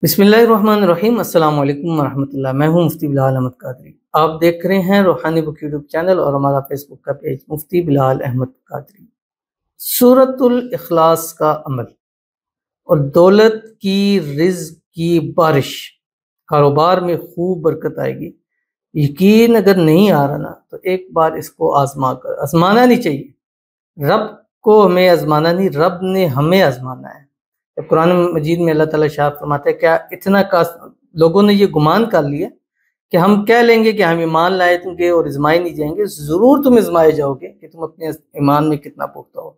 بسم اللہ الرحمن الرحیم۔ السلام علیکم ورحمۃ اللہ۔ میں ہوں مفتی بلال احمد قادری۔ آپ دیکھ رہے ہیں روحانی بک یوٹیوب چینل اور ہمارا فیس بک کا پیج مفتی بلال احمد قادری۔ سورۃ الاخلاص کا عمل اور دولت کی رزق کی بارش، کاروبار میں خوب برکت آئے گی۔ یقین اگر نہیں آ رہا نا تو ایک بار اس کو آزمانا نہیں چاہیے۔ رب کو ہمیں آزمانا نہیں، رب نے ہمیں آزمانا ہے۔ قرآن مجید میں اللہ تعالیٰ شاہ فرماتا ہے، کیا اتنا لوگوں نے یہ گمان کر لیا کہ ہم کہہ لیں گے کہ ہم ایمان لائے گے اور ازمائے نہیں جائیں گے؟ ضرور تم ازمائے جاؤ گے کہ تم اپنے ایمان میں کتنا پختہ ہو۔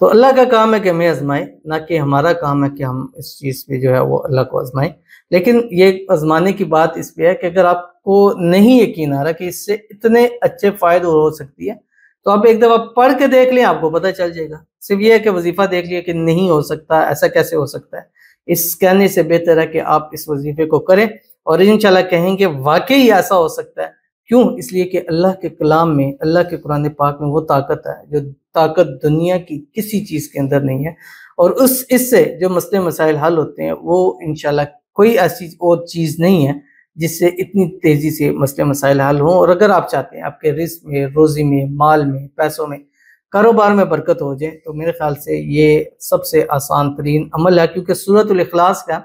تو اللہ کا کام ہے کہ ہمیں آزمائے، نہ کہ ہمارا کام ہے کہ ہم اس چیز پہ جو ہے وہ اللہ کو آزمائیں۔ لیکن یہ آزمانے کی بات اس پہ ہے کہ اگر آپ کو نہیں یقین آ رہا کہ اس سے اتنے اچھے فائدے ہو سکتی ہے تو آپ ایک دفعہ پڑھ کے دیکھ لیں، آپ کو پتہ چل جائے گا۔ صرف یہ ہے کہ وظیفہ دیکھ لیا کہ نہیں ہو سکتا، ایسا کیسے ہو سکتا ہے۔ اس کہنے سے بہتر ہے کہ آپ اس وظیفے کو کریں اور انشاءاللہ کہیں کہ واقعی ایسا ہو سکتا ہے۔ کیوں؟ اس لیے کہ اللہ کے کلام میں، اللہ کے قرآن پاک میں وہ طاقت ہے جو طاقت دنیا کی کسی چیز کے اندر نہیں ہے، اور اس سے جو مسئلے مسائل حل ہوتے ہیں وہ انشاءاللہ کوئی ایسی اور چیز نہیں ہے جس سے اتنی تیزی سے مسئلے مسائل حل ہوں۔ اور اگر آپ چاہتے ہیں آپ کے رزق میں، روزی میں، مال میں، پیسوں میں، کاروبار میں برکت ہو جائے تو میرے خیال سے یہ سب سے آسان ترین عمل ہے، کیونکہ سورۃ الاخلاص کا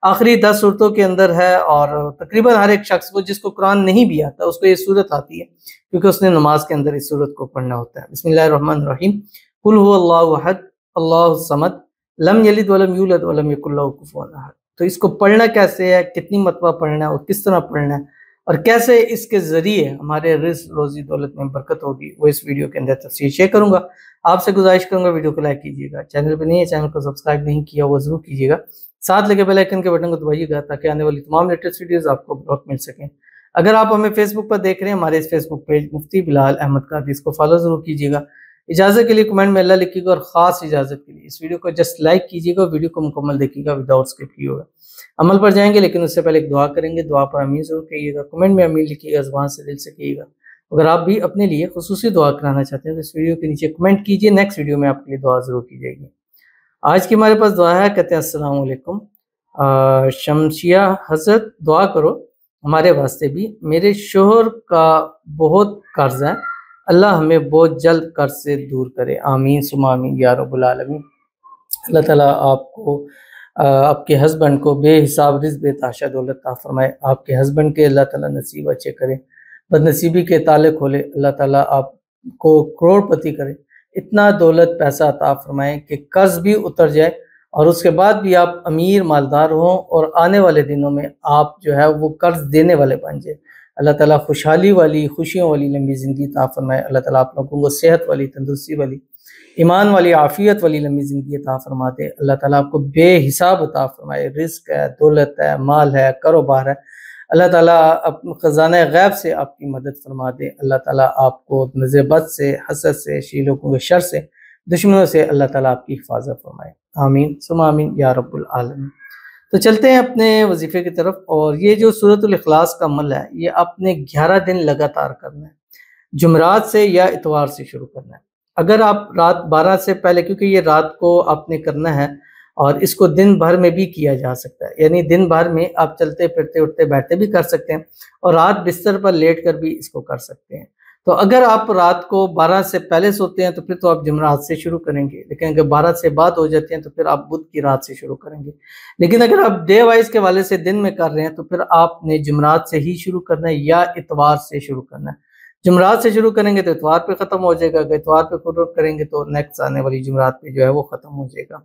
آخری 10 صورتوں کے اندر ہے، اور تقریباً ہر ایک شخص کو جس کو قرآن نہیں بھی آتا اس کو یہ صورت آتی ہے، کیونکہ اس نے نماز کے اندر اس صورت کو پڑھنا ہوتا ہے۔ بسم اللہ الرحمن الرحیم۔ قل هو اللہ احد اللہ الصمد لم یلد ولم یولد ولم یکن لہ کفوا احد۔ تو اس کو پڑھنا کیسے ہے، کتنی مرتبہ پڑھنا ہے اور کس طرح پڑھنا ہے، اور کیسے اس کے ذریعے ہمارے رزق، روزی، دولت میں برکت ہوگی، وہ اس ویڈیو کے اندر تفصیل شیئر کروں گا۔ آپ سے گزارش کروں گا ویڈیو کو لائک کیجیے گا، چینل پہ نہیں ہے چینل کو سبسکرائب نہیں کیا وہ ضرور کیجیے گا، ساتھ لگے بیل آئیکن کے بٹن کو دبائیے گا تاکہ آنے والی تمام لیٹسٹ ویڈیوز آپ کو بروقت مل سکیں۔ اگر آپ ہمیں فیس بک پر دیکھ رہے ہیں، ہمارے اس فیس بک پیج مفتی بلال احمد قادری، اس کو فالو ضرور کیجیے گا۔ اجازت کے لیے کمنٹ میں اللہ لکھیے گا، اور خاص اجازت کے لیے اس ویڈیو کو جسٹ لائک کیجیے گا، ویڈیو کو مکمل دیکھیے گا وداؤٹ اسکپ کیے ہوگا۔ عمل پر جائیں گے لیکن اس سے پہلے ایک دعا کریں گے، دعا پر آمین ضرور کہیے گا، کمنٹ میں آمین لکھیے گا، زبان سے دل سے کہیے گا۔ اگر آپ بھی اپنے لیے خصوصی دعا کرانا چاہتے ہیں تو اس ویڈیو کے نیچے کمنٹ کیجیے، نیکسٹ ویڈیو میں آپ کے لیے دعا ضرور کی جائے گی۔ آج کی ہمارے پاس دعا ہے، کہتے ہیں السلام علیکم شمشیہ حضرت، دعا کرو ہمارے واسطے بھی، میرے شوہر کا بہت قرض ہے، اللہ ہمیں بہت جلد قرض سے دور کرے، آمین ثم آمین یا رب العالمین۔ اللہ تعالیٰ آپ کو، آپ کے ہسبینڈ کو بے حساب رزق، بے تحاشا دولت عطا فرمائے، آپ کے ہسبینڈ کے اللہ تعالیٰ نصیب اچھے کرے، بد نصیبی کے تالے کھولے، اللہ تعالیٰ آپ کو کروڑ پتی کرے، اتنا دولت پیسہ عطا فرمائے کہ قرض بھی اتر جائے اور اس کے بعد بھی آپ امیر مالدار ہوں، اور آنے والے دنوں میں آپ جو ہے وہ قرض دینے والے بن جائے۔ اللہ تعالیٰ خوشحالی والی، خوشیوں والی لمبی زندگی عطا فرمائے، اللہ تعالیٰ آپ لوگوں کو صحت والی، تندرستی والی، ایمان والی، عافیت والی لمبی زندگی عطا فرما دے۔ اللہ تعالیٰ آپ کو بے حساب عطا فرمائے، رزق ہے، دولت ہے، مال ہے، کاروبار ہے، اللہ تعالیٰ خزانہ غیب سے آپ کی مدد فرما دے۔ اللہ تعالیٰ آپ کو نظر بد سے، حسد سے، شی لوگوں کے شر سے، دشمنوں سے اللہ تعالیٰ آپ کی حفاظت فرمائے، آمین ثم آمین یا رب العالمین۔ تو چلتے ہیں اپنے وظیفے کی طرف، اور یہ جو سورۃ الاخلاص کا عمل ہے یہ آپ نے 11 دن لگاتار کرنا ہے، جمعرات سے یا اتوار سے شروع کرنا ہے۔ اگر آپ رات 12 سے پہلے، کیونکہ یہ رات کو آپ نے کرنا ہے اور اس کو دن بھر میں بھی کیا جا سکتا ہے، یعنی دن بھر میں آپ چلتے پھرتے اٹھتے بیٹھتے بھی کر سکتے ہیں، اور رات بستر پر لیٹ کر بھی اس کو کر سکتے ہیں۔ تو اگر آپ رات کو 12 سے پہلے سوتے ہیں تو پھر تو آپ جمعرات سے شروع کریں گے، لیکن اگر 12 سے بعد ہو جاتے ہیں تو پھر آپ بدھ کی رات سے شروع کریں گے۔ لیکن اگر آپ ڈے وائز کے والے سے دن میں کر رہے ہیں تو پھر آپ نے جمعرات سے ہی شروع کرنا ہے یا اتوار سے شروع کرنا ہے۔ جمعرات سے شروع کریں گے تو اتوار پہ ختم ہو جائے گا، اگر اتوار پہ شروع کریں گے تو نیکسٹ آنے والی جمعرات پہ جو ہے وہ ختم ہو جائے گا۔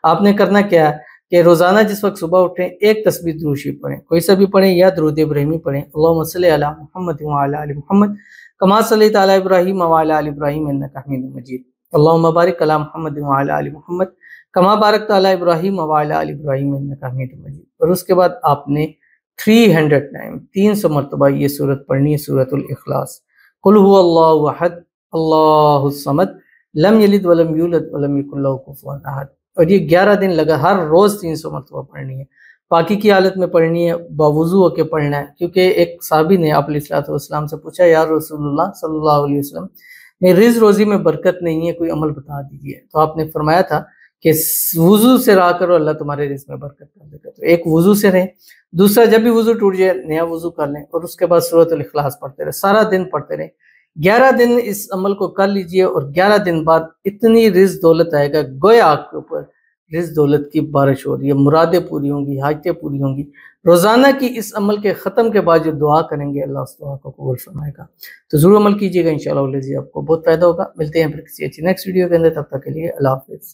آپ نے کرنا کیا ہے کہ روزانہ جس وقت صبح اٹھیں ایک تسبیح درود شریف پڑھیں، کوئی سا بھی پڑھیں یا درود ابراہیمی پڑھیں، اللہم صلی علی محمد وعلی آل محمد کما صلیت علی ابراہیم وعلی آل ابراہیم انک حمید مجید، اللہم بارک علی محمد وعلی آل محمد کما بارکت علی ابراہیم وعلی آل ابراہیم انک حمید مجید۔ اور اس کے بعد آپ نے 300 ٹائم 300 مرتبہ یہ سورت پڑھنی ہے، سورۃ الاخلاص۔ قل هو اللہ احد اللہ الصمد لم یلد ولم یولد ولم یکن لہ کفوا احد، اور یہ 11 دن لگا، ہر روز 300 مرتبہ پڑھنی ہے، پاکی کی حالت میں پڑھنی ہے، باوضو ہو کے پڑھنا ہے۔ کیونکہ ایک صحابی نے آپ علیہ السلام سے پوچھا، یا رسول اللہ صلی اللہ علیہ وسلم، میری رزق روزی میں برکت نہیں ہے، کوئی عمل بتا دیجیے۔ تو آپ نے فرمایا تھا کہ وضو سے رہا کرو، اللہ تمہارے رزق میں برکت کر دے گا۔ تو ایک وضو سے رہیں، دوسرا جب بھی وضو ٹوٹ جائے نیا وضو کر لیں، اور اس کے بعد سورۃ الاخلاص پڑھتے رہیں، سارا دن پڑھتے رہیں، 11 دن اس عمل کو کر لیجئے، اور 11 دن بعد اتنی رزق دولت آئے گا، گویا آپ کے اوپر رزق دولت کی بارش ہو رہی ہے، مرادیں پوری ہوں گی، حاجتیں پوری ہوں گی۔ روزانہ کی اس عمل کے ختم کے بعد جو دعا کریں گے، اللہ اس دعا کو قبول فرمائے گا۔ تو ضرور عمل کیجیے گا، انشاءاللہ آپ کو بہت فائدہ ہوگا۔ ملتے ہیں پھر کسی اچھی نیکسٹ ویڈیو کے اندر، تب تک کے لیے اللہ حافظ۔